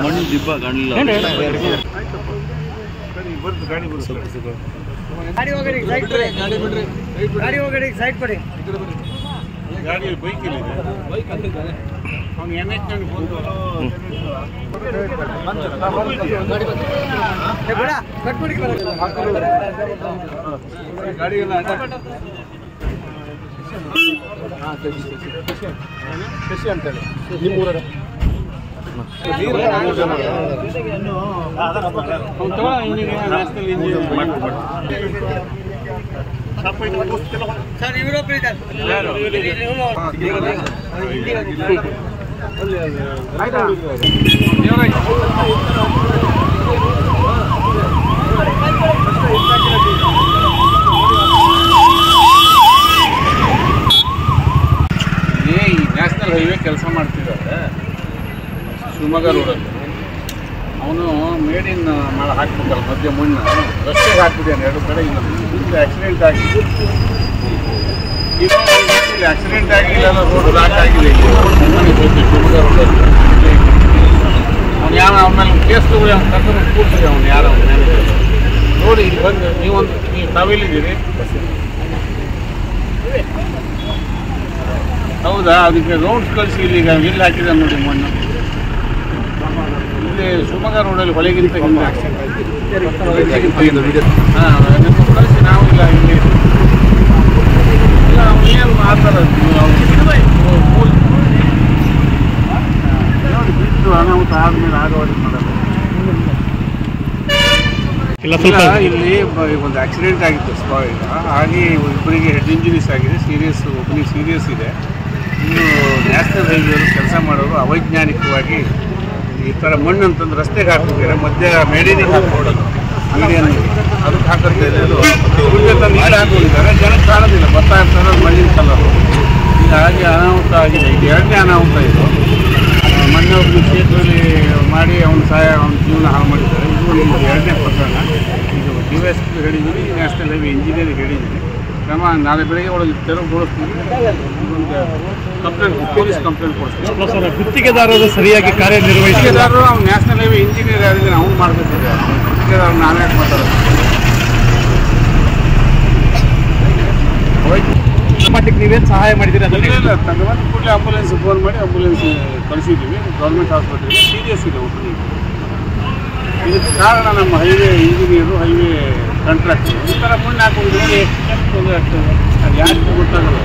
ಮಣ್ಣು ದಿಬ್ಬ ಕಾಣಲಿಲ್ಲ. ಗಾಡಿ ಹೋಗಡಿ ಸೈಡ್ ಕೊಡಿ, ಗಾಡಿ ಹೋಗಡಿ ಸೈಡ್ ಕೊಡಿ. ಗಾಡಿ ಬೈಕ್ ಇಲ್ಲ, ಬೈಕ್ ಅಂತಿದ್ದಾನೆ ಅವನು NH ಬಂದು ಕಟ್ಬಿಡಿ ಗಾಡಿ ಎಲ್ಲ ಶಶಿ ಅಂತೇಳಿ ನಿಮ್ಮೂರ ಸರ್ ಯುರೋಪ್ ನ್ಯಾಷನಲ್ ಹೈವೇ ಕೆಲಸ ಮಾಡ್ತಿದ್ದಾರೆ ಶಿವಮೊಗ್ಗ ರೋಡಲ್ಲಿ. ಅವನು ಮೇಡ್ ಇನ್ ಹಾಕ್ಬೇಕಲ್ಲ ಮಧ್ಯ ಮಣ್ಣು ರಸ್ತೆಗೆ ಹಾಕ್ಬಿದ್ದಾನೆ. 2 ಕಡೆ ಇಲ್ಲಿ ಆಕ್ಸಿಡೆಂಟ್ ಆಗಿದೆ. ಇಲ್ಲಿ ಆಕ್ಸಿಡೆಂಟ್ ಆಗಿಲ್ಲ, ರೋಡ್ ಲಾಕ್ ಆಗಿದೆ. ಶಿವಮೊಗ್ಗ ರೋಡಲ್ಲಿ ಅವ್ನು ಯಾವ ಆಮೇಲೆ ಕೇಸ್ ತಗೊಳ್ಳಿ ಅವ್ನು ಕರ್ಕೊಂಡು ಕೂಡ್ಸಿದೆ. ಅವ್ನು ಯಾರು ನೋಡಿ ಇಲ್ಲಿ ಬಂದು ನೀವು ತಾವೆಲ್ಲಿದ್ದೀರಿ? ಹೌದಾ? ಅದಕ್ಕೆ ರೋಡ್ಸ್ ಕಳಿಸಿ ಇಲ್ಲಿಗ ಎಲ್ಲಿ ಹಾಕಿದ ನೋಡಿ ಮಣ್ಣು. ಇಲ್ಲಿ ಶಿವಮೊಗ್ಗ ರೋಡಲ್ಲಿ ಹೊಳೆಗಿಂತ ಹಿಂದೆ ಹಾಂ ಕಳಿಸಿ. ನಾವು ಇಲ್ಲ ಇಲ್ಲಿ ಇಲ್ಲ ಅವ್ನು ಏನು ಮಾತಾಡೋದು ಬಿದ್ದು ಅನಾಹುತ ಆದಮೇಲೆ ಆಗೋದು ಮಾಡೋದು. ಇಲ್ಲಿ ಒಂದು ಆಕ್ಸಿಡೆಂಟ್ ಆಗಿತ್ತು ಸ್ಪಾಟ್. ಹಾಗೆ ಇಬ್ಬರಿಗೆ ಹೆಡ್ ಇಂಜುರೀಸ್ ಆಗಿದೆ. ಒಬ್ಬನಿಗೆ ಸೀರಿಯಸ್ ಇದೆ. ಇನ್ನು ನ್ಯಾಷನಲ್ ಹೈವೇರು ಕೆಲಸ ಮಾಡೋರು ಅವೈಜ್ಞಾನಿಕವಾಗಿ ಈ ಥರ ಮಣ್ಣು ಅಂತಂದು ರಸ್ತೆಗೆ ಹಾಕಿದ್ದಾರೆ. ಮಧ್ಯ ಮೇಡಿನಿಗೆ ಹಾಕ್ಕೊಡೋದು ಮೀಡಿಯನ್ ಅದಕ್ಕೆ ಹಾಕಿರ್ತಾರೆ. ನೀರು ಹಾಕೊಂಡಿದ್ದಾರೆ, ಜನಕ್ಕೆ ಕಾಣೋದಿಲ್ಲ, ಬರ್ತಾ ಇರ್ತಾರೆ ಮಣ್ಣಿನ ಕಲರು. ಹೀಗಾಗಿ ಅನಾಹುತ ಆಗಿದೆ. ಇದು 2ನೇ ಅನಾಹುತ ಇದು. ಮೊನ್ನೆ ಒಬ್ಬರು ಕ್ಷೇತ್ರದಲ್ಲಿ ಮಾಡಿ ಅವನ ಜೀವನ ಹಾಳು ಮಾಡಿದ್ದಾರೆ. ಇದು 2ನೇ ಪ್ರಕರಣ. ಇದು DSP ಹೇಳಿದ್ದೀನಿ, ನ್ಯಾಷನಲ್ ಹೈವೇ ಇಂಜಿನಿಯರಿಂಗ್ ಹೇಳಿದ್ದೀನಿ. ಕ್ರಮ ನಾಳೆ ಬೆಳಗ್ಗೆ ಒಳಗೆ ತೆರವುಗೊಳಿಸ್ತೀವಿ. ಕಂಪ್ಲೇಂಟ್ ಪೊಲೀಸ್ ಕಂಪ್ಲೇಂಟ್ ಕೊಡ್ತೀವಿ. ಗುತ್ತಿಗೆದಾರರು ಸರಿಯಾಗಿ ಗುತ್ತಿಗೆದಾರರು ಅವ್ನು ನ್ಯಾಷನಲ್ ಹೈವೇ ಇಂಜಿನಿಯರ್ ಆಗಿದ್ದೀನಿ, ಅವ್ನು ಮಾಡಬೇಕಿದೆ. ಗುತ್ತಿಗೆದಾರರು ನಾವೇ ಮಾತಾಡೋದು. ಮಟ್ಟಿಗೆ ನೀವೇನು ಸಹಾಯ ಮಾಡಿದ್ದೀರಿ? ಅದರಲ್ಲಿ ಇಲ್ಲ ತಗೊಂಡು ಕೂಡಲೇ ಆಂಬುಲೆನ್ಸ್ ಫೋನ್ ಮಾಡಿ ಆಂಬುಲೆನ್ಸ್ ಕಳಿಸಿದ್ದೀವಿ. ಗೌರ್ಮೆಂಟ್ ಹಾಸ್ಪಿಟಲ್ಗೆ ಸೀರಿಯಸ್ ಇದೆ ಒಬ್ಬನಿಗೆ. ಇದಕ್ಕೆ ಕಾರಣ ನಮ್ಮ ಹೈವೇ ಇಂಜಿನಿಯರು, ಹೈವೇ ಕಾಂಟ್ರಾಕ್ಟರ್ ಈ ಥರ ಮಣ್ಣು ಹಾಕೊಂಡು ಎಷ್ಟು ತೊಂದರೆ ಆಗ್ತದೆ ಅದು ಯಾರಿಗೂ ಗೊತ್ತಾಗಲ್ಲ.